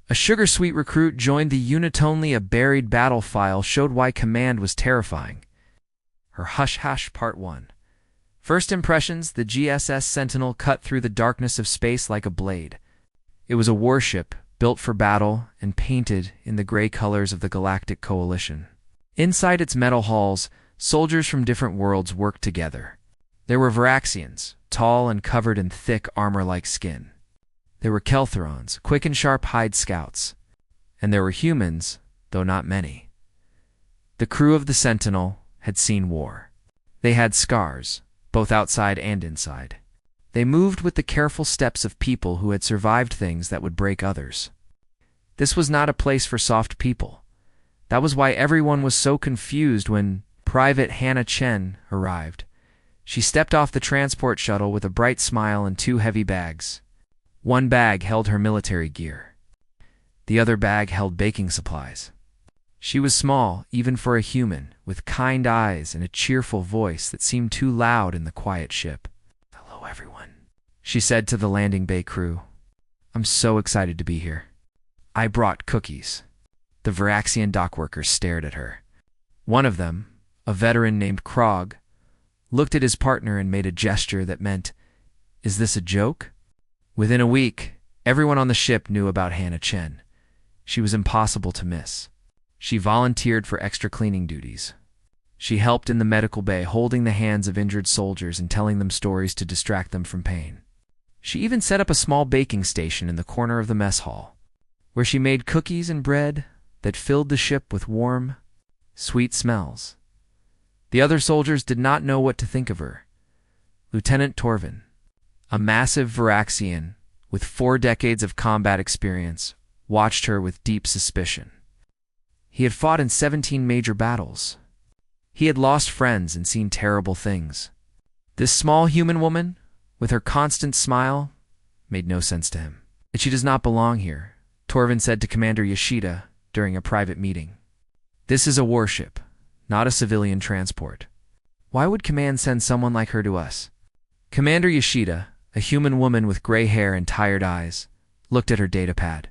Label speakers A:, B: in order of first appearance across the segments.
A: A sugar-sweet recruit joined the unit. Only a buried battle file showed why command was terrifying. Her Hush-Hush Part 1. First impressions, the GSS Sentinel cut through the darkness of space like a blade. It was a warship, built for battle and painted in the gray colors of the Galactic Coalition. Inside its metal halls, soldiers from different worlds worked together. There were Varaxians, tall and covered in thick armor-like skin. There were Keltherons, quick and sharp hide scouts. And there were humans, though not many. The crew of the Sentinel had seen war. They had scars, both outside and inside. They moved with the careful steps of people who had survived things that would break others. This was not a place for soft people. That was why everyone was so confused when Private Hannah Chen arrived. She stepped off the transport shuttle with a bright smile and 2 heavy bags. One bag held her military gear. The other bag held baking supplies. She was small, even for a human, with kind eyes and a cheerful voice that seemed too loud in the quiet ship. "Hello, everyone," she said to the landing bay crew. "I'm so excited to be here. I brought cookies." The Varaxian dockworkers stared at her. One of them, a veteran named Krog, looked at his partner and made a gesture that meant, "Is this a joke?" Within a week, everyone on the ship knew about Hannah Chen. She was impossible to miss. She volunteered for extra cleaning duties. She helped in the medical bay, holding the hands of injured soldiers and telling them stories to distract them from pain. She even set up a small baking station in the corner of the mess hall, where she made cookies and bread that filled the ship with warm, sweet smells. The other soldiers did not know what to think of her. Lieutenant Torvin, a massive Varaxian with 4 decades of combat experience, watched her with deep suspicion. He had fought in 17 major battles. He had lost friends and seen terrible things. This small human woman, with her constant smile, made no sense to him. "She does not belong here," Torvin said to Commander Yoshida during a private meeting. "This is a warship, not a civilian transport. Why would Command send someone like her to us?" Commander Yoshida, a human woman with gray hair and tired eyes, looked at her datapad.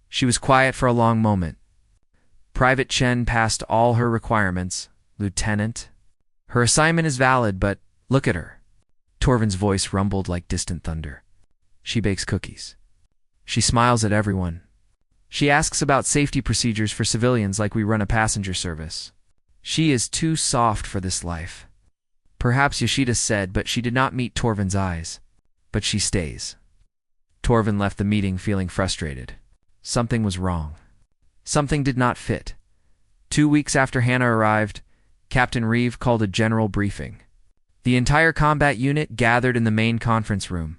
A: She was quiet for a long moment. "Private Chen passed all her requirements, Lieutenant. Her assignment is valid, but look at her." Torvin's voice rumbled like distant thunder. "She bakes cookies. She smiles at everyone. She asks about safety procedures for civilians like we run a passenger service. She is too soft for this life." Perhaps Yoshida said, but she did not meet Torvin's eyes. "But she stays." Torvin left the meeting feeling frustrated. Something was wrong. Something did not fit. 2 weeks after Hannah arrived, Captain Reeve called a general briefing. The entire combat unit gathered in the main conference room.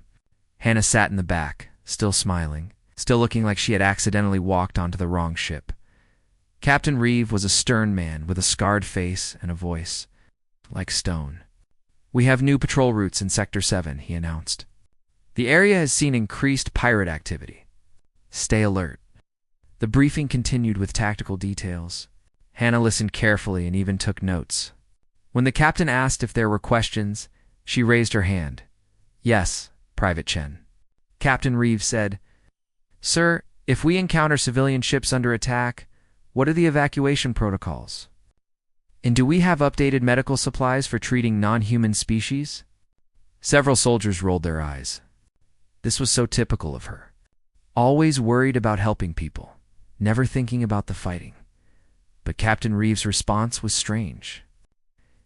A: Hannah sat in the back, still smiling, still looking like she had accidentally walked onto the wrong ship. Captain Reeve was a stern man with a scarred face and a voice like stone. "We have new patrol routes in Sector 7, he announced. "The area has seen increased pirate activity. Stay alert." The briefing continued with tactical details. Hannah listened carefully and even took notes. When the captain asked if there were questions, she raised her hand. "Yes, Private Chen." Captain Reeve said, "Sir, if we encounter civilian ships under attack, what are the evacuation protocols? And do we have updated medical supplies for treating non-human species?" Several soldiers rolled their eyes. This was so typical of her. Always worried about helping people, never thinking about the fighting. But Captain Reeve's response was strange.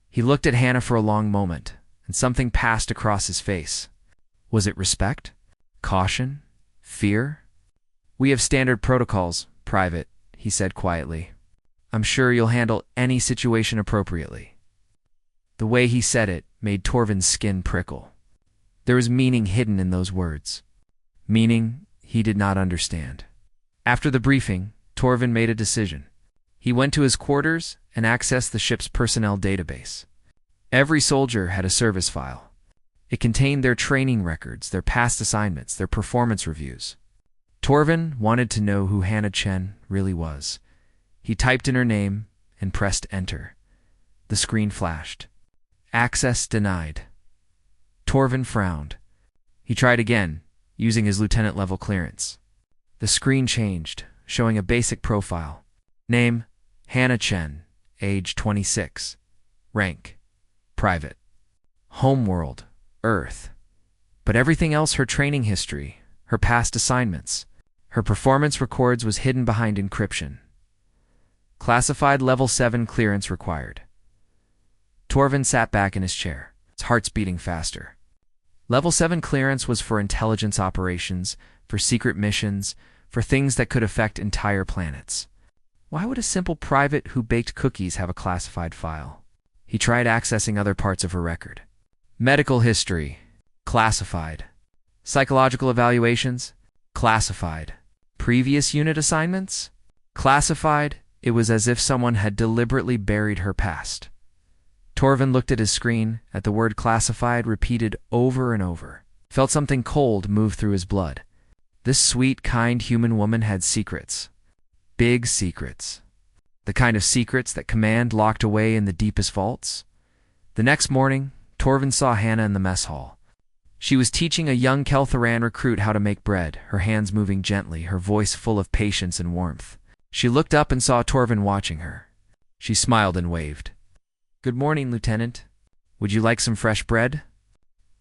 A: He looked at Hannah for a long moment, and something passed across his face. Was it respect? Caution? Fear? "We have standard protocols, Private," he said quietly. "I'm sure you'll handle any situation appropriately." The way he said it made Torvin's skin prickle. There was meaning hidden in those words. Meaning he did not understand. After the briefing, Torvin made a decision. He went to his quarters and accessed the ship's personnel database. Every soldier had a service file. It contained their training records, their past assignments, their performance reviews. Torvin wanted to know who Hannah Chen really was. He typed in her name and pressed enter. The screen flashed. "Access denied." Torvin frowned. He tried again, using his lieutenant-level clearance. The screen changed, showing a basic profile. Name, Hannah Chen, age 26. Rank, private. Homeworld, Earth. But everything else, her training history, her past assignments, her performance records, was hidden behind encryption. Classified level 7 clearance required. Torvin sat back in his chair, his heart's beating faster. Level 7 clearance was for intelligence operations, for secret missions, for things that could affect entire planets. Why would a simple private who baked cookies have a classified file? He tried accessing other parts of her record. Medical history, classified. Psychological evaluations, classified. Previous unit assignments, classified. It was as if someone had deliberately buried her past. Torvin looked at his screen, at the word classified repeated over and over. Felt something cold move through his blood. This sweet, kind human woman had secrets. Big secrets. The kind of secrets that command locked away in the deepest vaults. The next morning, Torvin saw Hannah in the mess hall. She was teaching a young Kelthoran recruit how to make bread, her hands moving gently, her voice full of patience and warmth. She looked up and saw Torvin watching her. She smiled and waved. "Good morning, Lieutenant. Would you like some fresh bread?"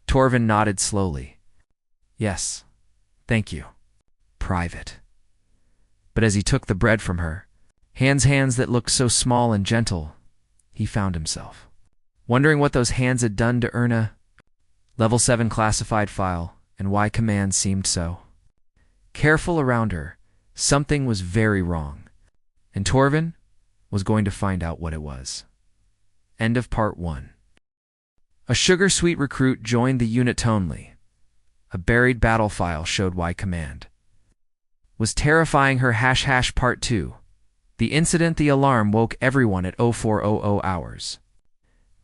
A: Torvin nodded slowly. "Yes, thank you, Private." But as he took the bread from her, hands that looked so small and gentle, he found himself wondering what those hands had done to earn a Level 7 classified file, and why command seemed so careful around her. Something was very wrong, and Torvin was going to find out what it was. End of Part 1. A sugar-sweet recruit joined the unit only. A buried battle file showed why command was terrifying her. # Part 2. The incident, the alarm woke everyone at 0400 hours.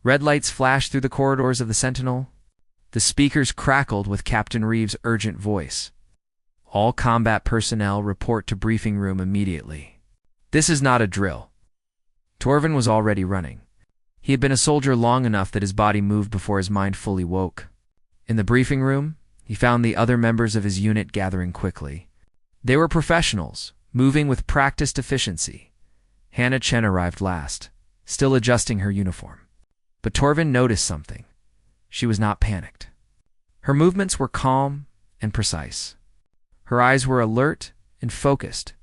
A: Red lights flashed through the corridors of the Sentinel. The speakers crackled with Captain Reeves' urgent voice. All combat personnel report to briefing room immediately. This is not a drill. Torvin was already running. He had been a soldier long enough that his body moved before his mind fully woke. In the briefing room, he found the other members of his unit gathering quickly. They were professionals, moving with practiced efficiency. Hannah Chen arrived last, still adjusting her uniform. But Torvin noticed something. She was not panicked. Her movements were calm and precise. Her eyes were alert and focused.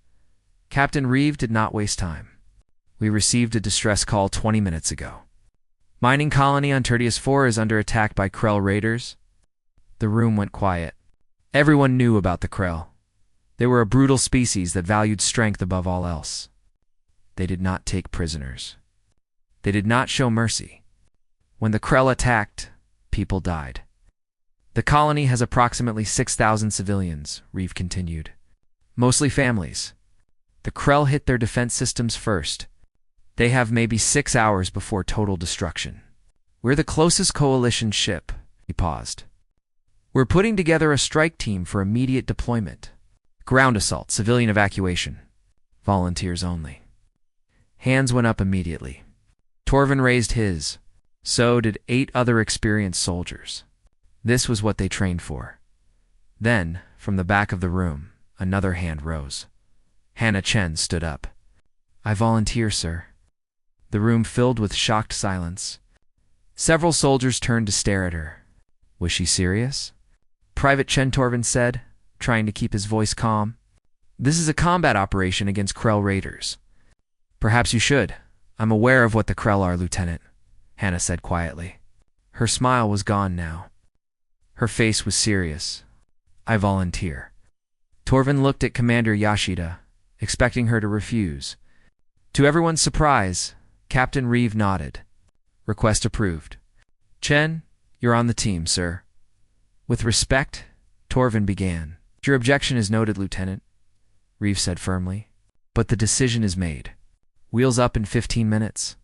A: Captain Reeve did not waste time. "We received a distress call 20 minutes ago. Mining colony on Tertius 4 is under attack by Krell raiders." The room went quiet. Everyone knew about the Krell. They were a brutal species that valued strength above all else. They did not take prisoners. They did not show mercy. When the Krell attacked, people died. "The colony has approximately 6,000 civilians," Reeve continued. "Mostly families. The Krell hit their defense systems first. They have maybe 6 hours before total destruction. We're the closest coalition ship." He paused. "We're putting together a strike team for immediate deployment. Ground assault, civilian evacuation. Volunteers only." Hands went up immediately. Torvin raised his. So did 8 other experienced soldiers. This was what they trained for. Then, from the back of the room, another hand rose. Hannah Chen stood up. "I volunteer, sir." The room filled with shocked silence. Several soldiers turned to stare at her. Was she serious? "Private Chen," Torvin said, trying to keep his voice calm. "This is a combat operation against Krell raiders." "Perhaps you should. I'm aware of what the Krell are, Lieutenant," Hannah said quietly. Her smile was gone now. Her face was serious. "I volunteer." Torvin looked at Commander Yashida, expecting her to refuse. To everyone's surprise, Captain Reeve nodded. "Request approved. Chen, you're on the team, sir." With respect, Torvin began. "Your objection is noted, Lieutenant," Reeve said firmly. "But the decision is made. Wheels up in 15 minutes.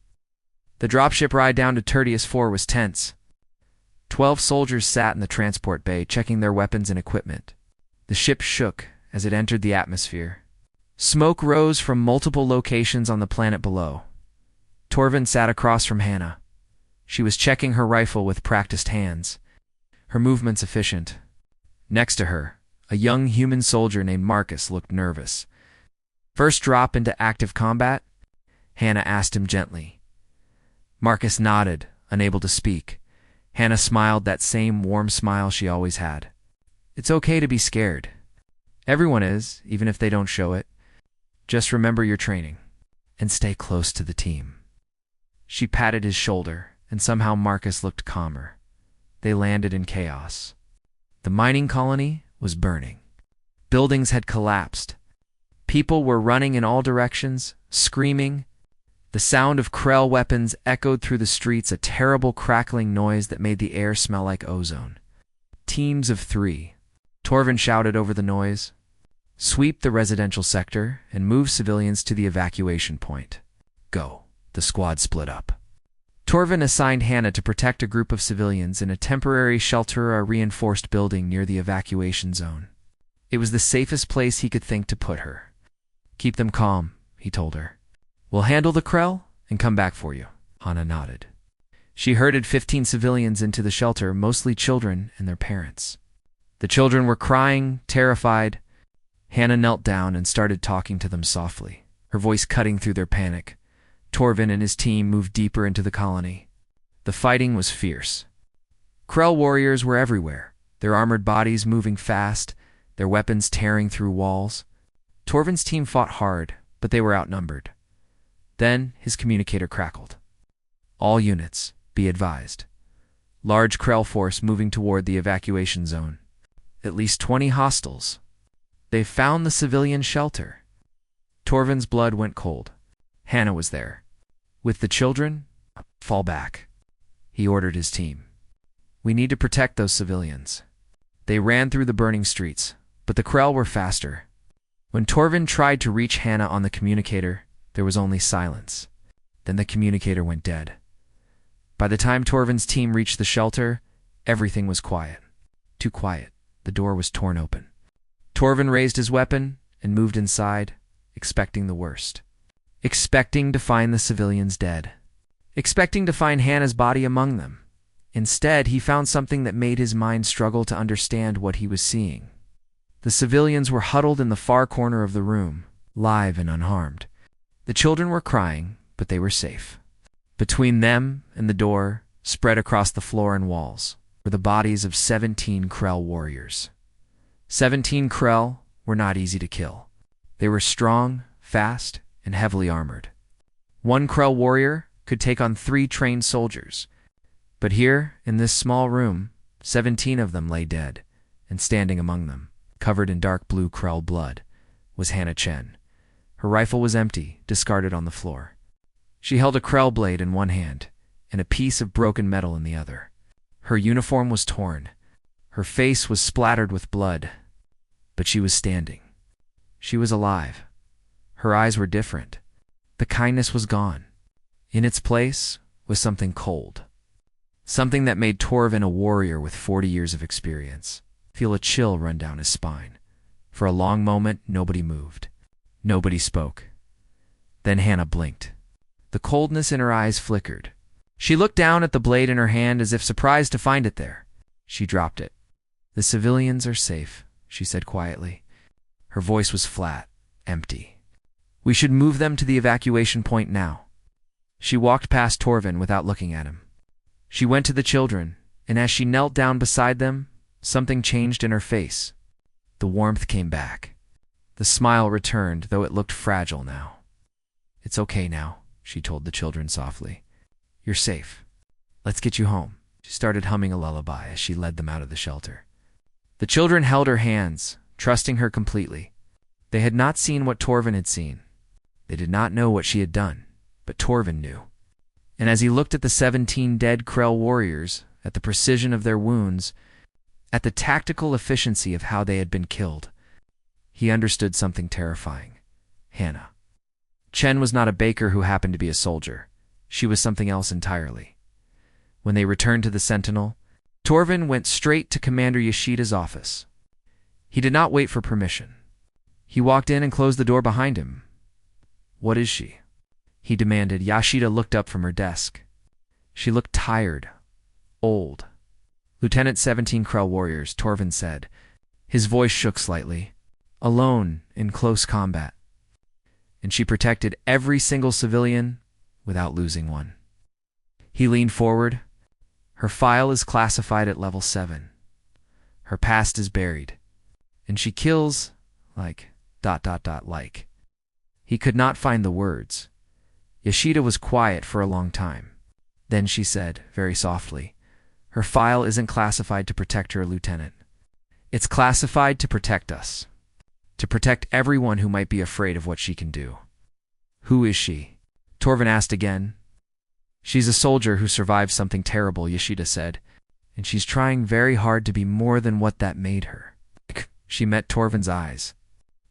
A: The dropship ride down to Tertius 4 was tense. 12 soldiers sat in the transport bay, checking their weapons and equipment. The ship shook as it entered the atmosphere. Smoke rose from multiple locations on the planet below. Torvin sat across from Hannah. She was checking her rifle with practiced hands, her movements efficient. Next to her, a A young human soldier named Marcus looked nervous. "First drop into active combat?" Hannah asked him gently. Marcus nodded, unable to speak. Hannah smiled that same warm smile she always had. "It's okay to be scared. Everyone is, even if they don't show it. Just remember your training, and stay close to the team." She patted his shoulder, and somehow Marcus looked calmer. They landed in chaos. The mining colony was burning. Buildings had collapsed. People were running in all directions, screaming. The sound of Krell weapons echoed through the streets, a terrible crackling noise that made the air smell like ozone. "Teams of 3. Torvin shouted over the noise. "Sweep the residential sector and move civilians to the evacuation point." "Go." The squad split up. Torvin assigned Hannah to protect a group of civilians in a temporary shelter or a reinforced building near the evacuation zone. It was the safest place he could think to put her. "Keep them calm," he told her. "We'll handle the Krell and come back for you." Hannah nodded. She herded 15 civilians into the shelter, mostly children and their parents. The children were crying, terrified. Hannah knelt down and started talking to them softly, her voice cutting through their panic. Torvin and his team moved deeper into the colony. The fighting was fierce. Krell warriors were everywhere, their armored bodies moving fast, their weapons tearing through walls. Torvin's team fought hard, but they were outnumbered. Then his communicator crackled. "All units, be advised. Large Krell force moving toward the evacuation zone. At least 20 hostiles. They've found the civilian shelter." Torvin's blood went cold. Hannah was there. "With the children, fall back," he ordered his team. "We need to protect those civilians." They ran through the burning streets, but the Krell were faster. When Torvin tried to reach Hannah on the communicator, there was only silence. Then the communicator went dead. By the time Torvin's team reached the shelter, everything was quiet. Too quiet. The door was torn open. Torvin raised his weapon and moved inside, expecting the worst. Expecting to find the civilians dead. Expecting to find Hannah's body among them. Instead, he found something that made his mind struggle to understand what he was seeing. The civilians were huddled in the far corner of the room, live and unharmed. The children were crying, but they were safe. Between them and the door, spread across the floor and walls, were the bodies of 17 Krell warriors. 17 Krell were not easy to kill. They were strong, fast, and heavily armored. One Krell warrior could take on 3 trained soldiers. But here, in this small room, 17 of them lay dead, and standing among them, covered in dark blue Krell blood, was Hannah Chen. Her rifle was empty, discarded on the floor. She held a Krell blade in one hand, and a piece of broken metal in the other. Her uniform was torn. Her face was splattered with blood. But she was standing. She was alive. Her eyes were different. The kindness was gone. In its place was something cold. Something that made Torvin, a warrior with 40 years of experience, feel a chill run down his spine. For a long moment, nobody moved. Nobody spoke. Then Hannah blinked. The coldness in her eyes flickered. She looked down at the blade in her hand as if surprised to find it there. She dropped it. "The civilians are safe," she said quietly. Her voice was flat, empty. "We should move them to the evacuation point now." She walked past Torvin without looking at him. She went to the children, and as she knelt down beside them, something changed in her face. The warmth came back. The smile returned, though it looked fragile now. "It's okay now," she told the children softly. "You're safe. Let's get you home." She started humming a lullaby as she led them out of the shelter. The children held her hands, trusting her completely. They had not seen what Torvin had seen. They did not know what she had done, but Torvin knew. And as he looked at the 17 dead Krell warriors, at the precision of their wounds, at the tactical efficiency of how they had been killed, he understood something terrifying. Hannah. Chen was not a baker who happened to be a soldier. She was something else entirely. When they returned to the Sentinel, Torvin went straight to Commander Yoshida's office. He did not wait for permission. He walked in and closed the door behind him. "What is she?" he demanded. Yoshida looked up from her desk. She looked tired, old. "Lieutenant 17 Krell warriors," Torvin said, His voice shook slightly. Alone in close combat. And she protected every single civilian without losing one. He leaned forward. Her file is classified at level 7. Her past is buried. And she kills like ... like. He could not find the words. Yoshida was quiet for a long time. Then she said, very softly, her file isn't classified to protect her, Lieutenant. It's classified to protect us. To protect everyone who might be afraid of what she can do. Who is she? Torvin asked again. She's a soldier who survived something terrible, Yoshida said, and she's trying very hard to be more than what that made her. She met Torvin's eyes.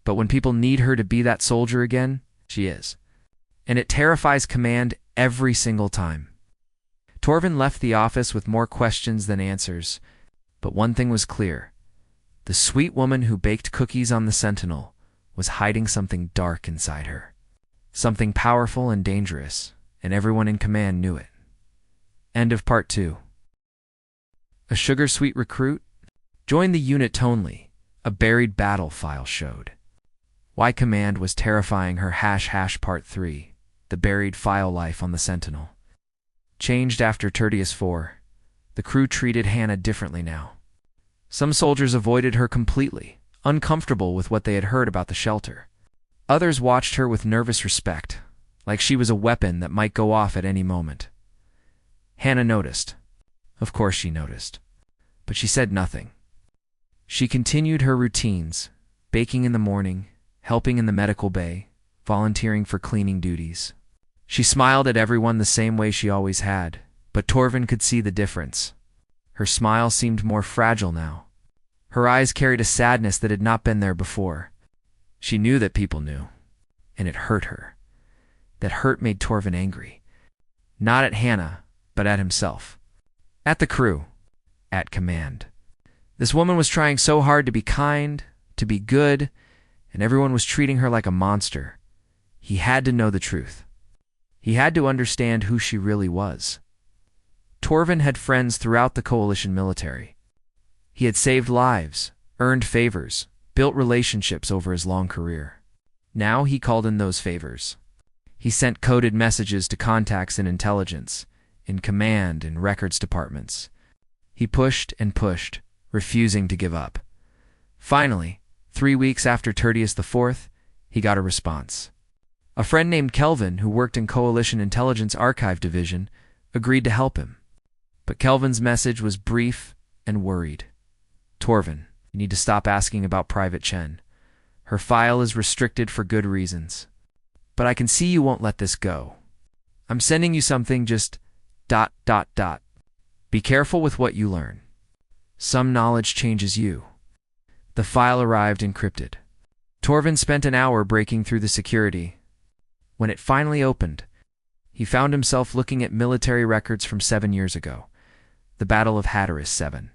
A: But when people need her to be that soldier again, she is. And it terrifies Command every single time. Torvin left the office with more questions than answers, but one thing was clear. The sweet woman who baked cookies on the Sentinel was hiding something dark inside her. Something powerful and dangerous, and everyone in Command knew it. End of Part 2. A sugar-sweet recruit? Joined the unit Tonely, a buried battle file showed. Why Command was terrifying her ## Part 3, the buried file life on the Sentinel. Changed after Tertius 4. The crew treated Hannah differently now. Some soldiers avoided her completely, uncomfortable with what they had heard about the shelter. Others watched her with nervous respect, like she was a weapon that might go off at any moment. Hannah noticed. Of course she noticed. But she said nothing. She continued her routines, baking in the morning, helping in the medical bay, volunteering for cleaning duties. She smiled at everyone the same way she always had, but Torvin could see the difference. Her smile seemed more fragile now. Her eyes carried a sadness that had not been there before. She knew that people knew, and it hurt her. That hurt made Torvin angry. Not at Hannah, but at himself. At the crew. At Command. This woman was trying so hard to be kind, to be good, and everyone was treating her like a monster. He had to know the truth. He had to understand who she really was. Torvin had friends throughout the Coalition military. He had saved lives, earned favors, built relationships over his long career. Now he called in those favors. He sent coded messages to contacts in intelligence, in command and records departments. He pushed and pushed, refusing to give up. Finally, 3 weeks after Tertius IV, he got a response. A friend named Kelvin, who worked in Coalition Intelligence Archive Division, agreed to help him. But Kelvin's message was brief and worried. Torvin, you need to stop asking about Private Chen. Her file is restricted for good reasons. But I can see you won't let this go. I'm sending you something just ... Be careful with what you learn. Some knowledge changes you. The file arrived encrypted. Torvin spent an hour breaking through the security. When it finally opened, he found himself looking at military records from 7 years ago. The Battle of Hatteras 7.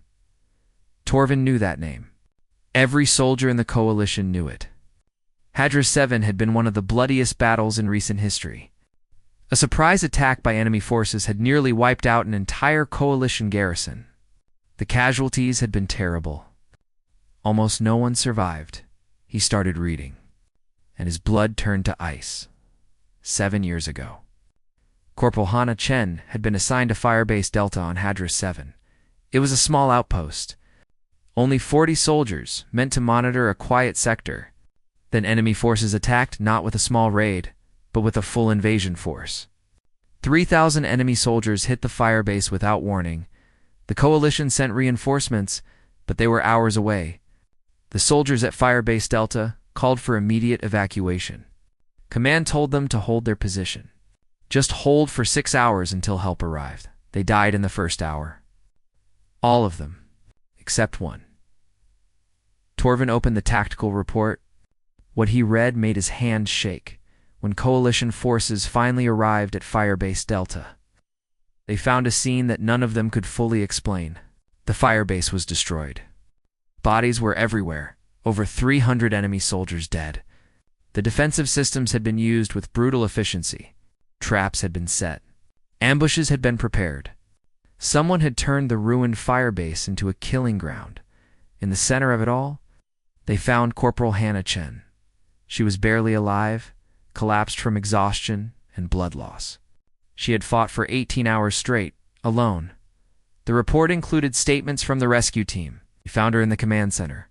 A: Torvin knew that name. Every soldier in the Coalition knew it. Hatteras 7 had been one of the bloodiest battles in recent history. A surprise attack by enemy forces had nearly wiped out an entire Coalition garrison. The casualties had been terrible. Almost no one survived. He started reading, and his blood turned to ice. 7 years ago. Corporal Hana Chen had been assigned to Firebase Delta on Hatteras 7. It was a small outpost. Only 40 soldiers, meant to monitor a quiet sector. Then enemy forces attacked not with a small raid, but with a full invasion force. 3,000 enemy soldiers hit the firebase without warning. The Coalition sent reinforcements, but they were hours away. The soldiers at Firebase Delta called for immediate evacuation. Command told them to hold their position. Just hold for 6 hours until help arrived. They died in the first hour. All of them, except one. Torvin opened the tactical report. What he read made his hand shake when Coalition forces finally arrived at Firebase Delta. They found a scene that none of them could fully explain. The firebase was destroyed. Bodies were everywhere, over 300 enemy soldiers dead. The defensive systems had been used with brutal efficiency. Traps had been set. Ambushes had been prepared. Someone had turned the ruined firebase into a killing ground. In the center of it all, They found Corporal Hannah Chen. She was barely alive, collapsed from exhaustion and blood loss. She had fought for 18 hours straight, alone. The report included statements from the rescue team. We found her in the command center.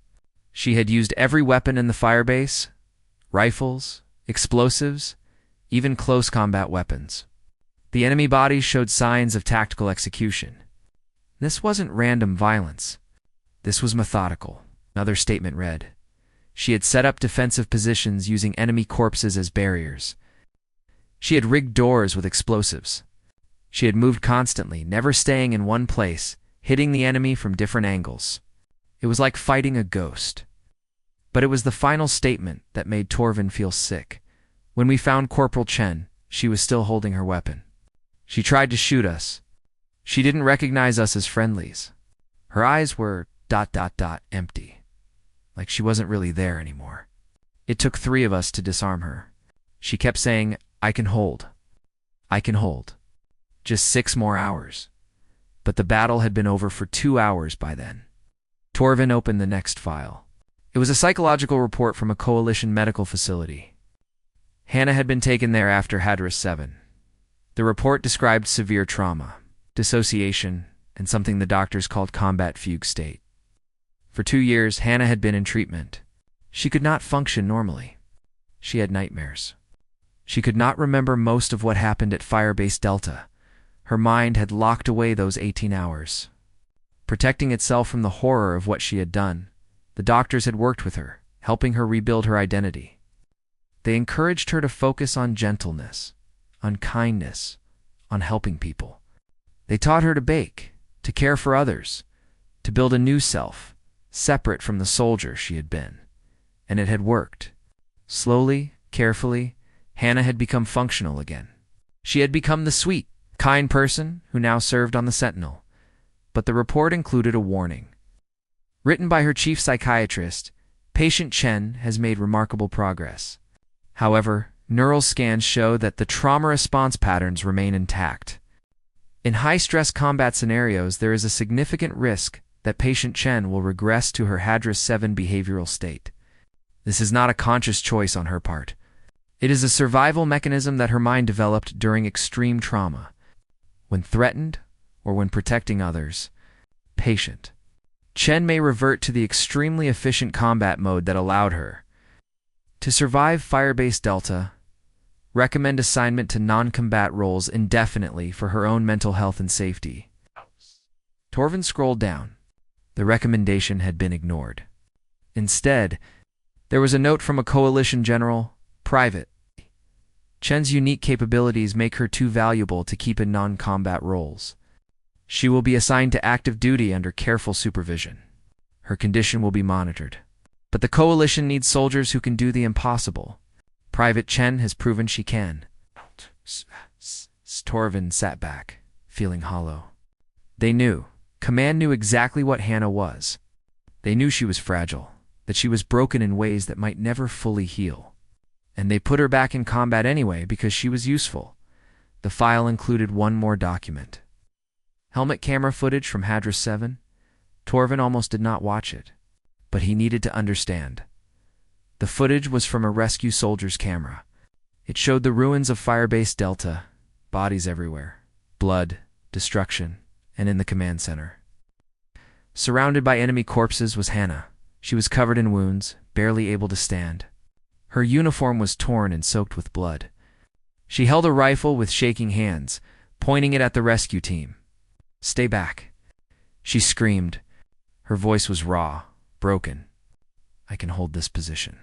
A: She had used every weapon in the firebase, rifles, explosives, even close combat weapons. The enemy bodies showed signs of tactical execution. This wasn't random violence. This was methodical. Another statement read, she had set up defensive positions using enemy corpses as barriers. She had rigged doors with explosives. She had moved constantly, never staying in one place, hitting the enemy from different angles. It was like fighting a ghost. But it was the final statement that made Torvin feel sick. When we found Corporal Chen, she was still holding her weapon. She tried to shoot us. She didn't recognize us as friendlies. Her eyes were ... empty. Like she wasn't really there anymore. It took 3 of us to disarm her. She kept saying, I can hold. I can hold. Just 6 more hours. But the battle had been over for 2 hours by then. Torvin opened the next file. It was a psychological report from a coalition medical facility. Hannah had been taken there after Hadris 7. The report described severe trauma, dissociation, and something the doctors called combat fugue state. For 2 years, Hannah had been in treatment. She could not function normally. She had nightmares. She could not remember most of what happened at Firebase Delta. Her mind had locked away those 18 hours. Protecting itself from the horror of what she had done, the doctors had worked with her, helping her rebuild her identity. They encouraged her to focus on gentleness, on kindness, on helping people. They taught her to bake, to care for others, to build a new self, separate from the soldier she had been. And it had worked. Slowly, carefully, Hannah had become functional again. She had become the sweet, kind person who now served on the Sentinel. But the report included a warning. Written by her chief psychiatrist, Patient Chen has made remarkable progress. However, neural scans show that the trauma response patterns remain intact. In high-stress combat scenarios, there is a significant risk that Patient Chen will regress to her Hadris 7 behavioral state. This is not a conscious choice on her part. It is a survival mechanism that her mind developed during extreme trauma, when threatened or when protecting others. Patient Chen may revert to the extremely efficient combat mode that allowed her to survive Firebase Delta. Recommend assignment to non-combat roles indefinitely for her own mental health and safety. Torvin scrolled down. The recommendation had been ignored. Instead, there was a note from a coalition general, Private. Chen's unique capabilities make her too valuable to keep in non-combat roles. She will be assigned to active duty under careful supervision. Her condition will be monitored. But the coalition needs soldiers who can do the impossible. Private Chen has proven she can. Torvin sat back, feeling hollow. They knew. Command knew exactly what Hannah was. They knew she was fragile, that she was broken in ways that might never fully heal. And they put her back in combat anyway because she was useful. The file included one more document. Helmet camera footage from Hadris 7. Torvin almost did not watch it, but he needed to understand. The footage was from a rescue soldier's camera. It showed the ruins of Firebase Delta, bodies everywhere, blood, destruction, and in the command center. Surrounded by enemy corpses was Hannah. She was covered in wounds, barely able to stand. Her uniform was torn and soaked with blood. She held a rifle with shaking hands, pointing it at the rescue team. "Stay back," she screamed. Her voice was raw, broken. "I can hold this position.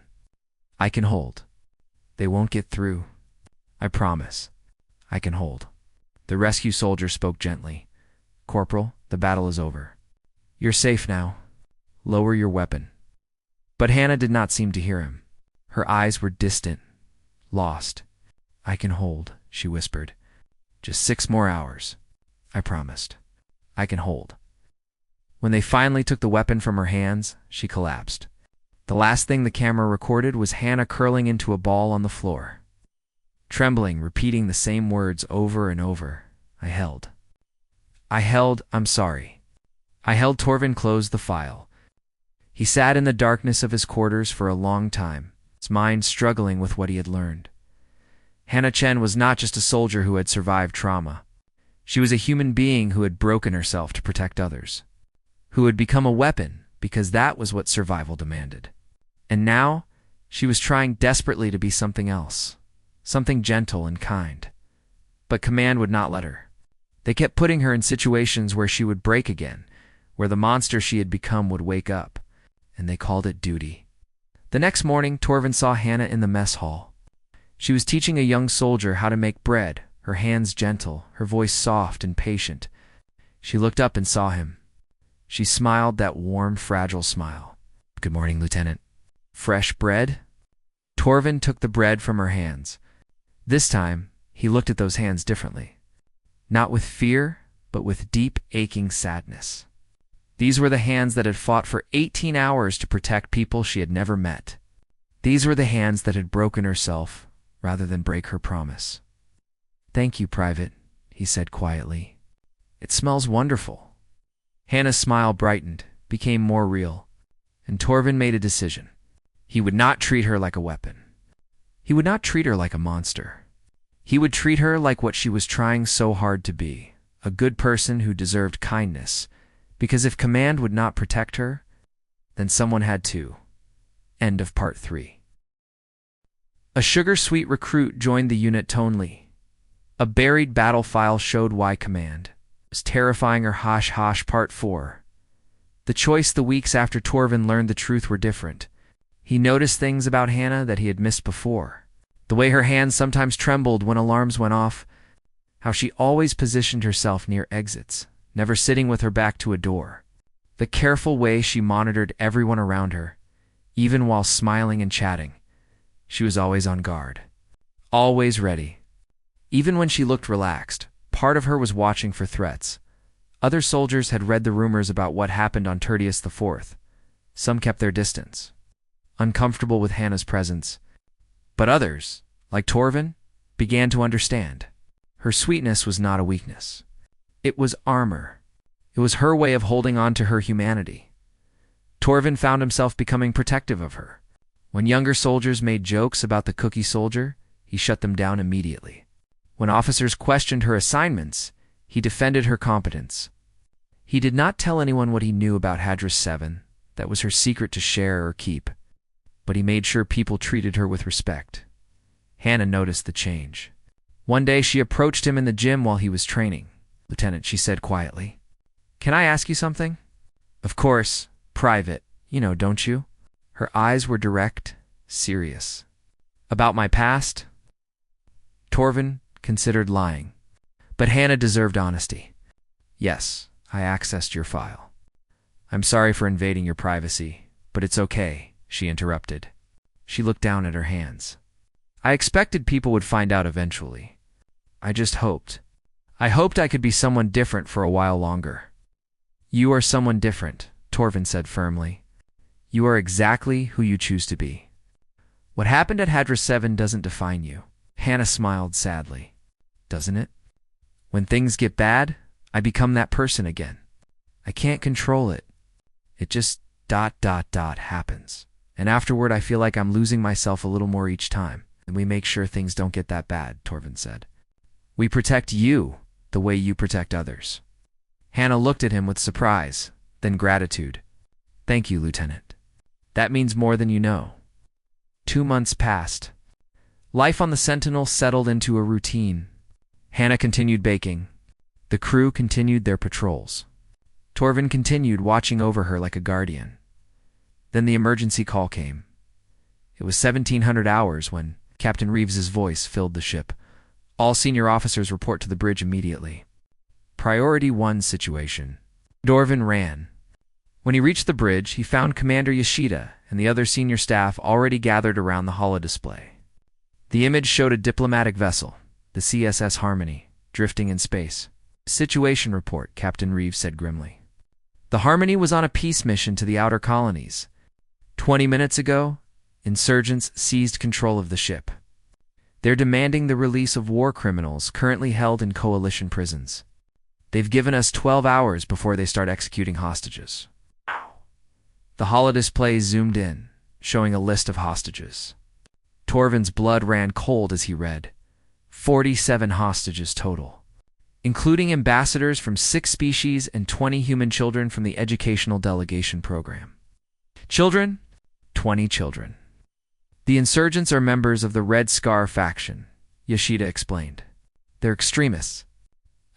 A: I can hold. They won't get through. I promise. I can hold." The rescue soldier spoke gently. "Corporal, the battle is over. You're safe now. Lower your weapon." But Hannah did not seem to hear him. Her eyes were distant, lost. "I can hold," she whispered. "Just 6 more hours. I promised. I can hold." When they finally took the weapon from her hands, she collapsed. The last thing the camera recorded was Hannah curling into a ball on the floor, trembling, repeating the same words over and over. "I held. I held, I'm sorry." I held. Torvin closed the file. He sat in the darkness of his quarters for a long time, his mind struggling with what he had learned. Hannah Chen was not just a soldier who had survived trauma. She was a human being who had broken herself to protect others, who had become a weapon because that was what survival demanded. And now, she was trying desperately to be something else, something gentle and kind. But Command would not let her. They kept putting her in situations where she would break again, where the monster she had become would wake up, and they called it duty. The next morning, Torvin saw Hannah in the mess hall. She was teaching a young soldier how to make bread, her hands gentle, her voice soft and patient. She looked up and saw him. She smiled that warm, fragile smile. "Good morning, Lieutenant." "Fresh bread?" Torvin took the bread from her hands. This time, he looked at those hands differently. Not with fear, but with deep, aching sadness. These were the hands that had fought for 18 hours to protect people she had never met. These were the hands that had broken herself rather than break her promise. "Thank you, Private," he said quietly. "It smells wonderful." Hannah's smile brightened, became more real, and Torvin made a decision. He would not treat her like a weapon. He would not treat her like a monster. He would treat her like what she was trying so hard to be, a good person who deserved kindness, because if Command would not protect her, then someone had to. End of Part 3. A sugar-sweet recruit joined the unit Tonely. A buried battle file showed why Command was terrifying her. Hash Part 4. The choice the weeks after Torvin learned the truth were different. He noticed things about Hannah that he had missed before. The way her hands sometimes trembled when alarms went off, how she always positioned herself near exits, never sitting with her back to a door. The careful way she monitored everyone around her, even while smiling and chatting. She was always on guard, always ready. Even when she looked relaxed, part of her was watching for threats. Other soldiers had read the rumors about what happened on Tertius IV. Some kept their distance, uncomfortable with Hannah's presence. But others, like Torvin, began to understand. Her sweetness was not a weakness. It was armor. It was her way of holding on to her humanity. Torvin found himself becoming protective of her. When younger soldiers made jokes about the cookie soldier, he shut them down immediately. When officers questioned her assignments, he defended her competence. He did not tell anyone what he knew about Hadris 7. That was her secret to share or keep. But he made sure people treated her with respect. Hannah noticed the change. One day she approached him in the gym while he was training. "Lieutenant," she said quietly, "can I ask you something?" "Of course, Private. You know, don't you?" Her eyes were direct, serious. "About my past?" Torvin considered lying. But Hannah deserved honesty. "Yes, I accessed your file. I'm sorry for invading your privacy, but it's okay," she interrupted. She looked down at her hands. "I expected people would find out eventually. I just hoped. I hoped I could be someone different for a while longer." "You are someone different," Torvin said firmly. "You are exactly who you choose to be. What happened at Hadris 7 doesn't define you." Hannah smiled sadly. "Doesn't it? When things get bad, I become that person again. I can't control it. It just ... happens. And afterward I feel like I'm losing myself a little more each time. And we make sure things don't get that bad," Torvin said. "We protect you the way you protect others." Hannah looked at him with surprise, then gratitude. "Thank you, Lieutenant. That means more than you know." 2 months passed. Life on the Sentinel settled into a routine. Hannah continued baking. The crew continued their patrols. Torvin continued watching over her like a guardian. Then the emergency call came. It was 1700 hours when Captain Reeves's voice filled the ship. "All senior officers report to the bridge immediately. Priority 1 situation." Torvin ran. When he reached the bridge, he found Commander Yoshida and the other senior staff already gathered around the holodisplay. The image showed a diplomatic vessel, the CSS Harmony, drifting in space. "Situation report," Captain Reeves said grimly. "The Harmony was on a peace mission to the outer colonies. 20 minutes ago, insurgents seized control of the ship. They're demanding the release of war criminals currently held in coalition prisons. They've given us 12 hours before they start executing hostages." The holodisplay zoomed in, showing a list of hostages. Torvin's blood ran cold as he read. 47 hostages total, including ambassadors from 6 species and 20 human children from the educational delegation program. Children? 20 children. The insurgents are members of the Red Scar faction, Yoshida explained. They're extremists.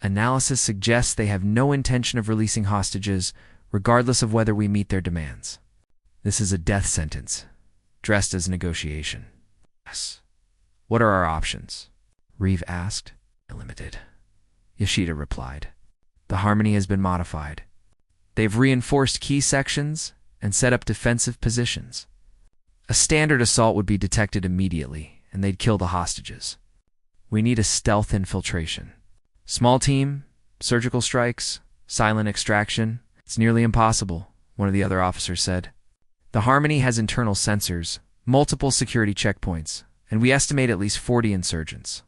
A: Analysis suggests they have no intention of releasing hostages, regardless of whether we meet their demands. This is a death sentence, dressed as negotiation. Yes. What are our options? Reeve asked. Limited. Yoshida replied. The Harmony has been modified. They've reinforced key sections and set up defensive positions. A standard assault would be detected immediately, and they'd kill the hostages. We need a stealth infiltration. Small team, surgical strikes, silent extraction. It's nearly impossible, one of the other officers said. The Harmony has internal sensors, multiple security checkpoints, and we estimate at least 40 insurgents.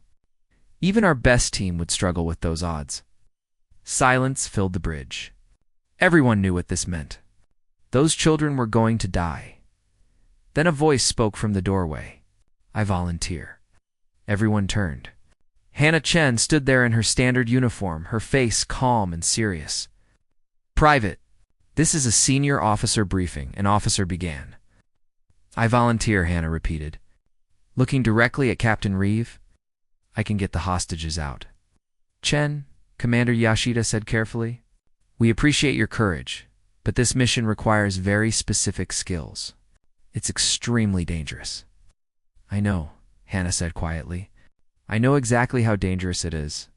A: Even our best team would struggle with those odds. Silence filled the bridge. Everyone knew what this meant. Those children were going to die. Then a voice spoke from the doorway. I volunteer. Everyone turned. Hannah Chen stood there in her standard uniform, her face calm and serious. Private, this is a senior officer briefing, an officer began. I volunteer, Hannah repeated. Looking directly at Captain Reeve, I can get the hostages out. Chen, Commander Yoshida said carefully, we appreciate your courage, but this mission requires very specific skills. It's extremely dangerous. I know, Hannah said quietly. I know exactly how dangerous it is,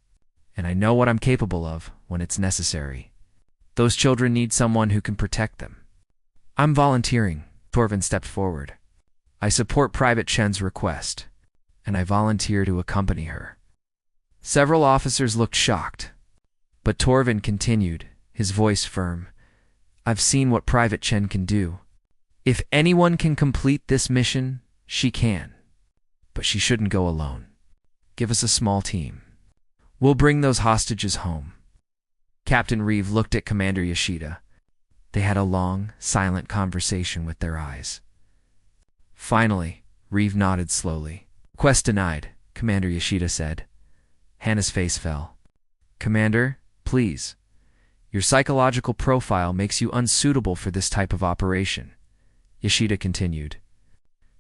A: and I know what I'm capable of when it's necessary. Those children need someone who can protect them. I'm volunteering, Torvin stepped forward. I support Private Chen's request, and I volunteer to accompany her. Several officers looked shocked, but Torvin continued, his voice firm. I've seen what Private Chen can do. If anyone can complete this mission, she can. But she shouldn't go alone. Give us a small team. We'll bring those hostages home. Captain Reeve looked at Commander Yoshida. They had a long, silent conversation with their eyes. Finally, Reeve nodded slowly. Request denied, Commander Yoshida said. Hannah's face fell. Commander, please. Your psychological profile makes you unsuitable for this type of operation, Yoshida continued.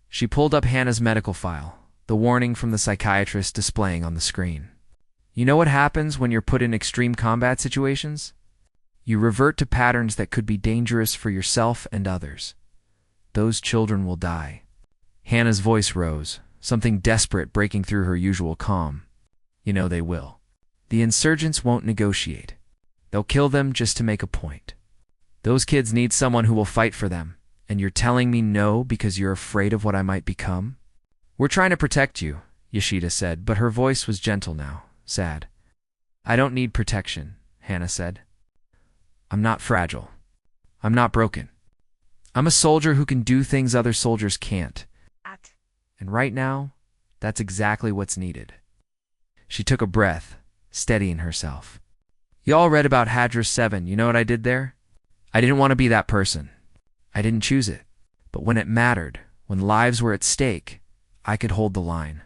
A: She pulled up Hannah's medical file, the warning from the psychiatrist displaying on the screen. You know what happens when you're put in extreme combat situations? You revert to patterns that could be dangerous for yourself and others. Those children will die. Hannah's voice rose, something desperate breaking through her usual calm. You know they will. The insurgents won't negotiate. They'll kill them just to make a point. Those kids need someone who will fight for them, and you're telling me no because you're afraid of what I might become? We're trying to protect you, Yoshida said, but her voice was gentle now, sad. I don't need protection, Hannah said. I'm not fragile. I'm not broken. I'm a soldier who can do things other soldiers can't. And right now, that's exactly what's needed. She took a breath, steadying herself. Y'all read about Hadra 7, you know what I did there? I didn't want to be that person. I didn't choose it. But when it mattered, when lives were at stake, I could hold the line.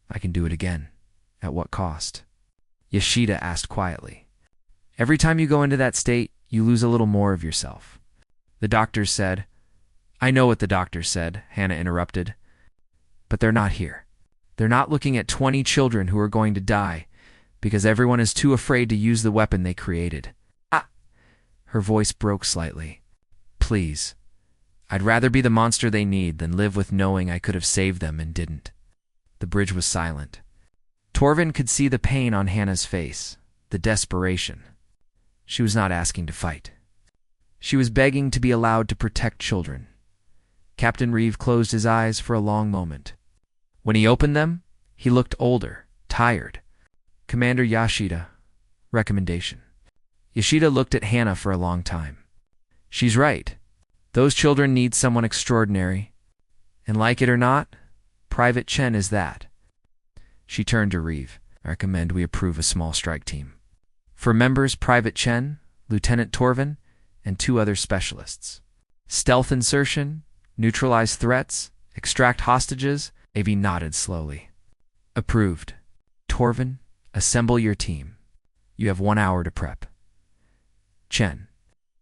A: I can do it again. At what cost? Yoshida asked quietly. Every time you go into that state, you lose a little more of yourself. The doctors said. I know what the doctors said, Hannah interrupted. But they're not here. They're not looking at 20 children who are going to die because everyone is too afraid to use the weapon they created. Her voice broke slightly. Please. I'd rather be the monster they need than live with knowing I could have saved them and didn't. The bridge was silent. Torvin could see the pain on Hannah's face, the desperation. She was not asking to fight. She was begging to be allowed to protect children. Captain Reeve closed his eyes for a long moment. When he opened them, he looked older, tired. Commander Yoshida, recommendation. Yoshida looked at Hannah for a long time. She's right. Those children need someone extraordinary. And like it or not, Private Chen is that. She turned to Reeve. I recommend we approve a small strike team. For members, Private Chen, Lieutenant Torvin, and 2 other specialists. Stealth insertion, neutralize threats, extract hostages. AV nodded slowly. Approved. Torvin, assemble your team. You have 1 hour to prep. Chen.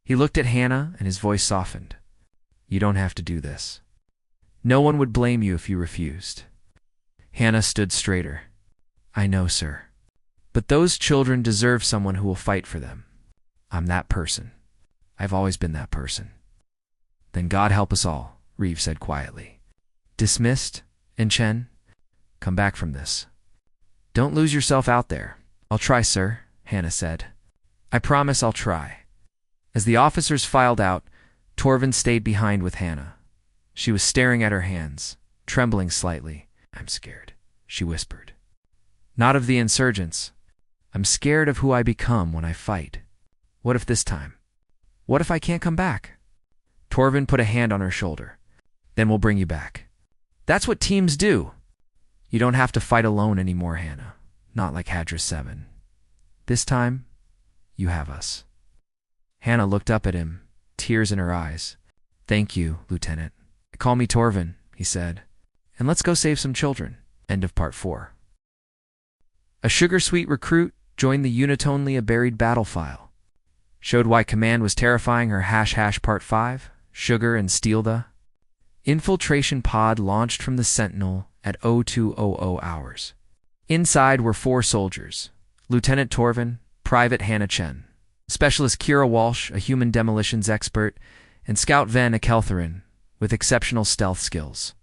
A: He looked at Hannah and his voice softened. You don't have to do this. No one would blame you if you refused. Hannah stood straighter. I know, sir. But those children deserve someone who will fight for them. I'm that person. I've always been that person. Then God help us all, Reeve said quietly. Dismissed, and Chen, come back from this. Don't lose yourself out there. I'll try, sir, Hannah said. I promise I'll try. As the officers filed out, Torvin stayed behind with Hannah. She was staring at her hands, trembling slightly. I'm scared, she whispered. Not of the insurgents. I'm scared of who I become when I fight. What if this time? What if I can't come back? Torvin put a hand on her shoulder. Then we'll bring you back. That's what teams do. You don't have to fight alone anymore, Hannah. Not like Hadra 7. This time, you have us. Hannah looked up at him, tears in her eyes. Thank you, Lieutenant. Call me Torvin, he said. And let's go save some children. End of part 4. A sugar-sweet recruit joined the unit only a buried battle file. Showed why command was terrifying her ## part 5, Sugar and Steal the infiltration pod launched from the Sentinel at 0200 hours. Inside were 4 soldiers, Lieutenant Torvin, Private Hannah Chen, Specialist Kira Walsh, a human demolitions expert, and Scout Ven Akeltherin, with exceptional stealth skills.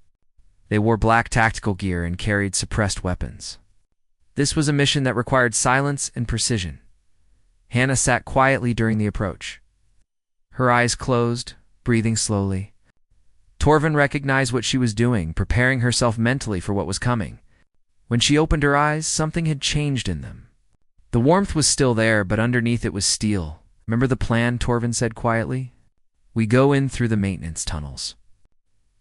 A: They wore black tactical gear and carried suppressed weapons. This was a mission that required silence and precision. Hannah sat quietly during the approach. Her eyes closed, breathing slowly. Torvin recognized what she was doing, preparing herself mentally for what was coming. When she opened her eyes, something had changed in them. The warmth was still there, but underneath it was steel. Remember the plan, Torvin said quietly? We go in through the maintenance tunnels.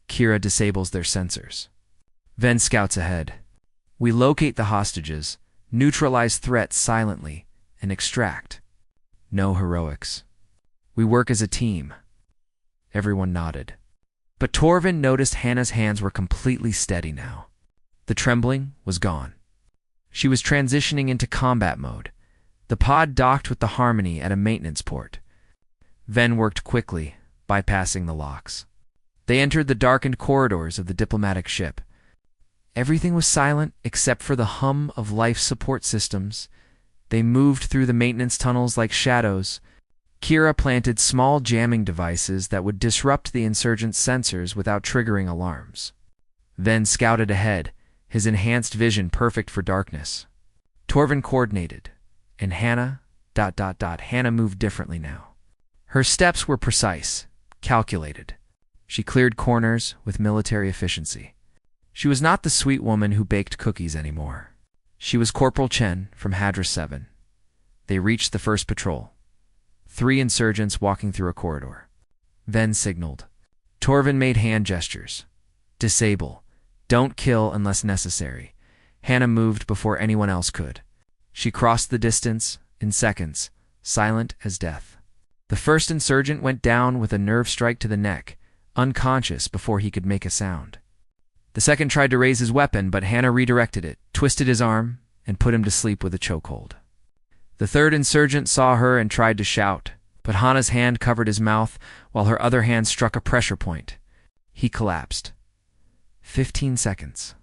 A: Kira disables their sensors. Ven scouts ahead. We locate the hostages, neutralize threats silently, and extract. No heroics. We work as a team. Everyone nodded. But Torvin noticed Hannah's hands were completely steady now. The trembling was gone. She was transitioning into combat mode. The pod docked with the Harmony at a maintenance port. Ven worked quickly, bypassing the locks. They entered the darkened corridors of the diplomatic ship. Everything was silent except for the hum of life support systems. They moved through the maintenance tunnels like shadows. Kira planted small jamming devices that would disrupt the insurgents' sensors without triggering alarms. Ven scouted ahead, his enhanced vision perfect for darkness. Torvin coordinated, and Hannah moved differently now. Her steps were precise, calculated. She cleared corners with military efficiency. She was not the sweet woman who baked cookies anymore. She was Corporal Chen from Hadra 7. They reached the first patrol. 3 insurgents walking through a corridor. Ven signaled. Torvin made hand gestures. Disable. Don't kill unless necessary. Hannah moved before anyone else could. She crossed the distance in seconds, silent as death. The first insurgent went down with a nerve strike to the neck, unconscious before he could make a sound. The second tried to raise his weapon, but Hannah redirected it, twisted his arm, and put him to sleep with a chokehold. The third insurgent saw her and tried to shout, but Hannah's hand covered his mouth while her other hand struck a pressure point. He collapsed. 15 seconds.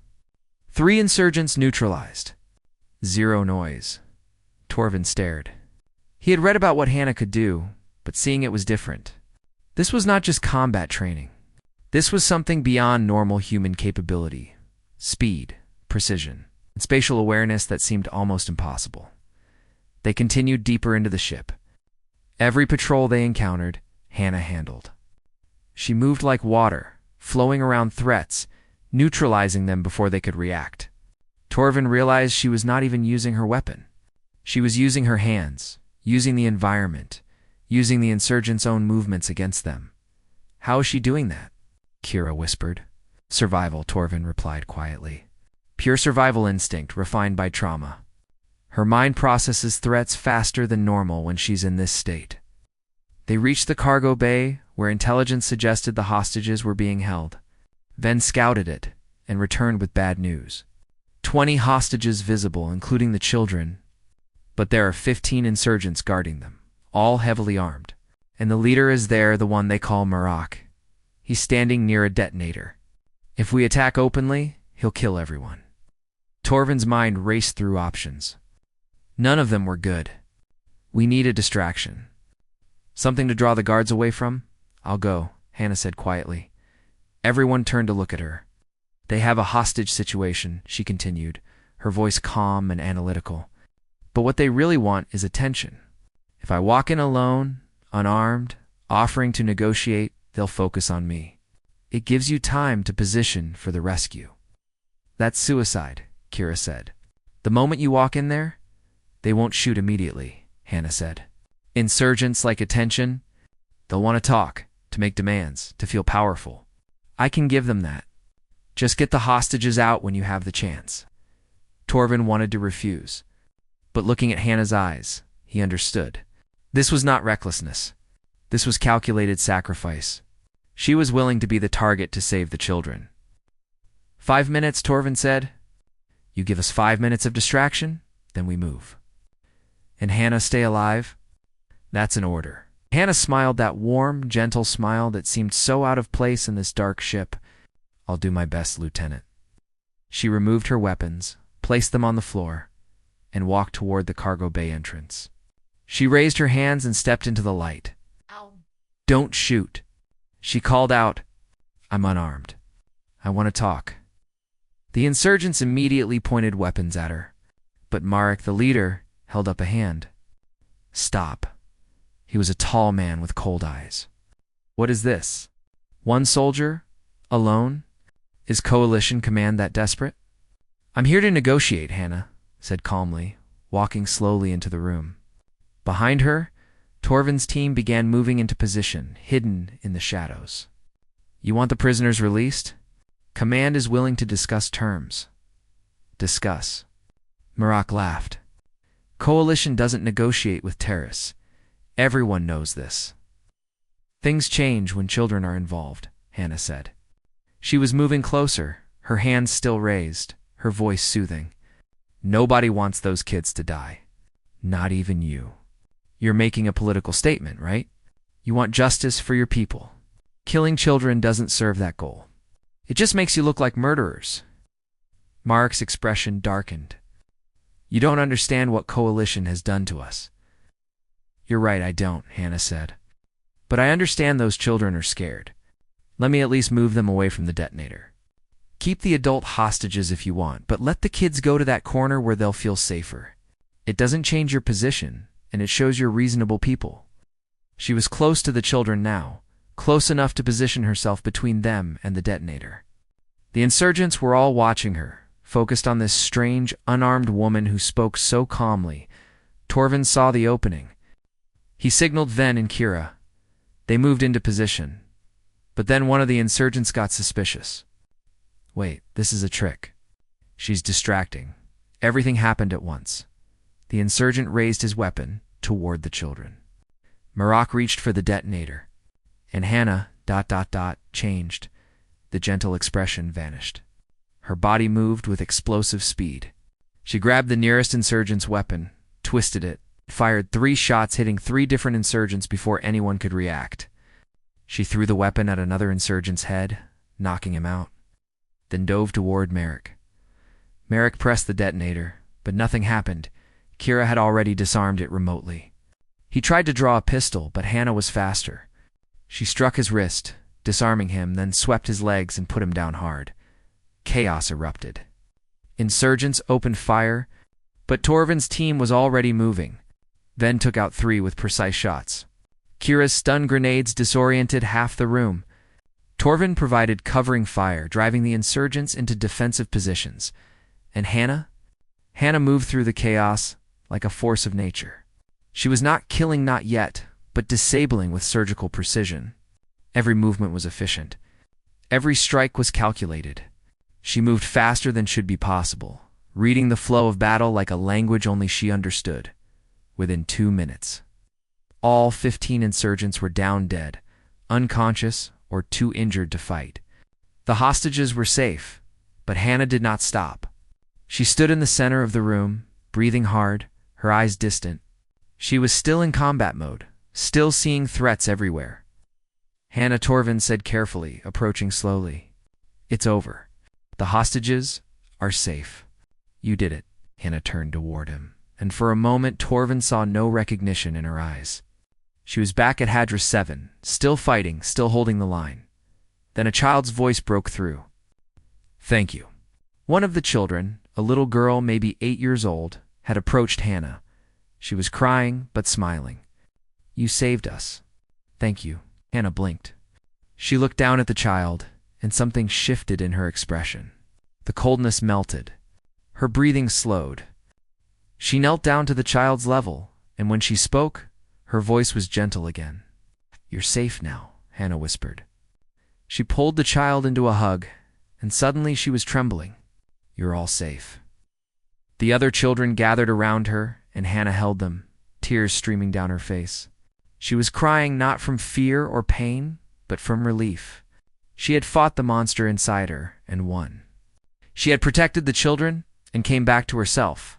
A: 3 insurgents neutralized. 0 noise. Torvin stared. He had read about what Hannah could do, but seeing it was different. This was not just combat training. This was something beyond normal human capability. Speed, precision, and spatial awareness that seemed almost impossible. They continued deeper into the ship. Every patrol they encountered, Hannah handled. She moved like water, flowing around threats, neutralizing them before they could react. Torvin realized she was not even using her weapon. She was using her hands, using the environment, using the insurgents' own movements against them. How is she doing that? Kira whispered. Survival, Torvin replied quietly. Pure survival instinct refined by trauma. Her mind processes threats faster than normal when she's in this state. They reached the cargo bay, where intelligence suggested the hostages were being held. Ven scouted it and returned with bad news. 20 hostages visible, including the children, but there are 15 insurgents guarding them, all heavily armed. And the leader is there, the one they call Marak. He's standing near a detonator. If we attack openly, he'll kill everyone. Torvin's mind raced through options. None of them were good. We need a distraction. Something to draw the guards away from? I'll go, Hannah said quietly. Everyone turned to look at her. They have a hostage situation, she continued, her voice calm and analytical. But what they really want is attention. If I walk in alone, unarmed, offering to negotiate, they'll focus on me. It gives you time to position for the rescue. That's suicide, Kira said. The moment you walk in there, they won't shoot immediately, Hannah said. Insurgents like attention. They'll want to talk, to make demands, to feel powerful. I can give them that. Just get the hostages out when you have the chance. Torvin wanted to refuse, but looking at Hannah's eyes, he understood. This was not recklessness. This was calculated sacrifice. She was willing to be the target to save the children. 5 minutes, Torvin said. You give us 5 minutes of distraction, then we move. And Hannah stay alive? That's an order. Hannah smiled, that warm, gentle smile that seemed so out of place in this dark ship. I'll do my best, Lieutenant. She removed her weapons, placed them on the floor, and walked toward the cargo bay entrance. She raised her hands and stepped into the light. Ow. Don't shoot. She called out, I'm unarmed. I want to talk. The insurgents immediately pointed weapons at her, but Marek, the leader, held up a hand. Stop. He was a tall man with cold eyes. What is this? One soldier? Alone? Is Coalition command that desperate? I'm here to negotiate, Hannah said calmly, walking slowly into the room. Behind her, Torvin's team began moving into position, hidden in the shadows. You want the prisoners released? Command is willing to discuss terms. Discuss. Marak laughed. Coalition doesn't negotiate with terrorists. Everyone knows this. Things change when children are involved, Hannah said. She was moving closer, her hands still raised, her voice soothing. Nobody wants those kids to die. Not even you. You're making a political statement, right? You want justice for your people. Killing children doesn't serve that goal. It just makes you look like murderers. Marek's expression darkened. You don't understand what Coalition has done to us. You're right, I don't, Hannah said. But I understand those children are scared. Let me at least move them away from the detonator. Keep the adult hostages if you want, but let the kids go to that corner where they'll feel safer. It doesn't change your position, and it shows you're reasonable people. She was close to the children now, close enough to position herself between them and the detonator. The insurgents were all watching her, focused on this strange, unarmed woman who spoke so calmly. Torvin saw the opening. He signaled Ven and Kira. They moved into position. But then one of the insurgents got suspicious. Wait, this is a trick. She's distracting. Everything happened at once. The insurgent raised his weapon toward the children. Marak reached for the detonator. And Hannah, changed. The gentle expression vanished. Her body moved with explosive speed. She grabbed the nearest insurgent's weapon, twisted it, fired 3 shots hitting 3 different insurgents before anyone could react. She threw the weapon at another insurgent's head, knocking him out, then dove toward Marek. Marek pressed the detonator, but nothing happened. Kira had already disarmed it remotely. He tried to draw a pistol, but Hannah was faster. She struck his wrist, disarming him, then swept his legs and put him down hard. Chaos erupted. Insurgents opened fire, but Torvin's team was already moving. Ven took out 3 with precise shots. Kira's stun grenades disoriented half the room. Torvin provided covering fire, driving the insurgents into defensive positions. And Hannah? Hannah moved through the chaos like a force of nature. She was not killing, not yet, but disabling with surgical precision. Every movement was efficient. Every strike was calculated. She moved faster than should be possible, reading the flow of battle like a language only she understood. Within 2 minutes, all 15 insurgents were down dead, unconscious, or too injured to fight. The hostages were safe, but Hannah did not stop. She stood in the center of the room, breathing hard, her eyes distant. She was still in combat mode, still seeing threats everywhere. Hannah, Torvin said carefully, approaching slowly. It's over. The hostages are safe. You did it. Hannah turned toward him, and for a moment Torvin saw no recognition in her eyes. She was back at Hadra 7, still fighting, still holding the line. Then a child's voice broke through. Thank you. One of the children, a little girl maybe 8 years old, had approached Hannah. She was crying, but smiling. You saved us. Thank you. Hannah blinked. She looked down at the child, and something shifted in her expression. The coldness melted. Her breathing slowed. She knelt down to the child's level, and when she spoke, her voice was gentle again. You're safe now, Hannah whispered. She pulled the child into a hug, and suddenly she was trembling. You're all safe. The other children gathered around her, and Hannah held them, tears streaming down her face. She was crying not from fear or pain, but from relief. She had fought the monster inside her and won. She had protected the children and came back to herself.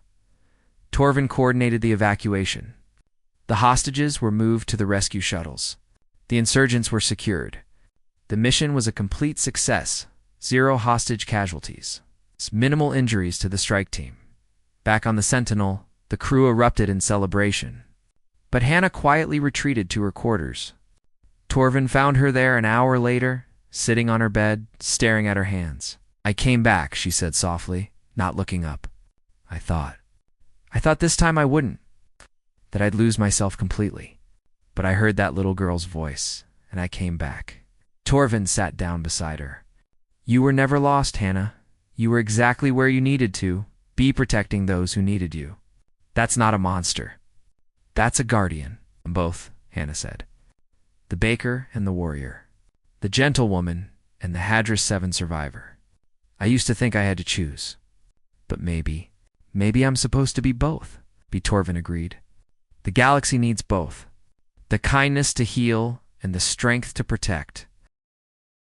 A: Torvin coordinated the evacuation. The hostages were moved to the rescue shuttles. The insurgents were secured. The mission was a complete success. 0 hostage casualties. Minimal injuries to the strike team. Back on the Sentinel, the crew erupted in celebration. But Hannah quietly retreated to her quarters. Torvin found her there an hour later, sitting on her bed, staring at her hands. I came back, she said softly, not looking up. I thought this time I wouldn't, that I'd lose myself completely. But I heard that little girl's voice, and I came back. Torvin sat down beside her. You were never lost, Hannah. You were exactly where you needed to, be protecting those who needed you. That's not a monster. That's a guardian. Both, Hannah said. The baker and the warrior. The gentlewoman and the Hadra 7 survivor. I used to think I had to choose. But maybe I'm supposed to be both, Torvin agreed. The galaxy needs both. The kindness to heal and the strength to protect.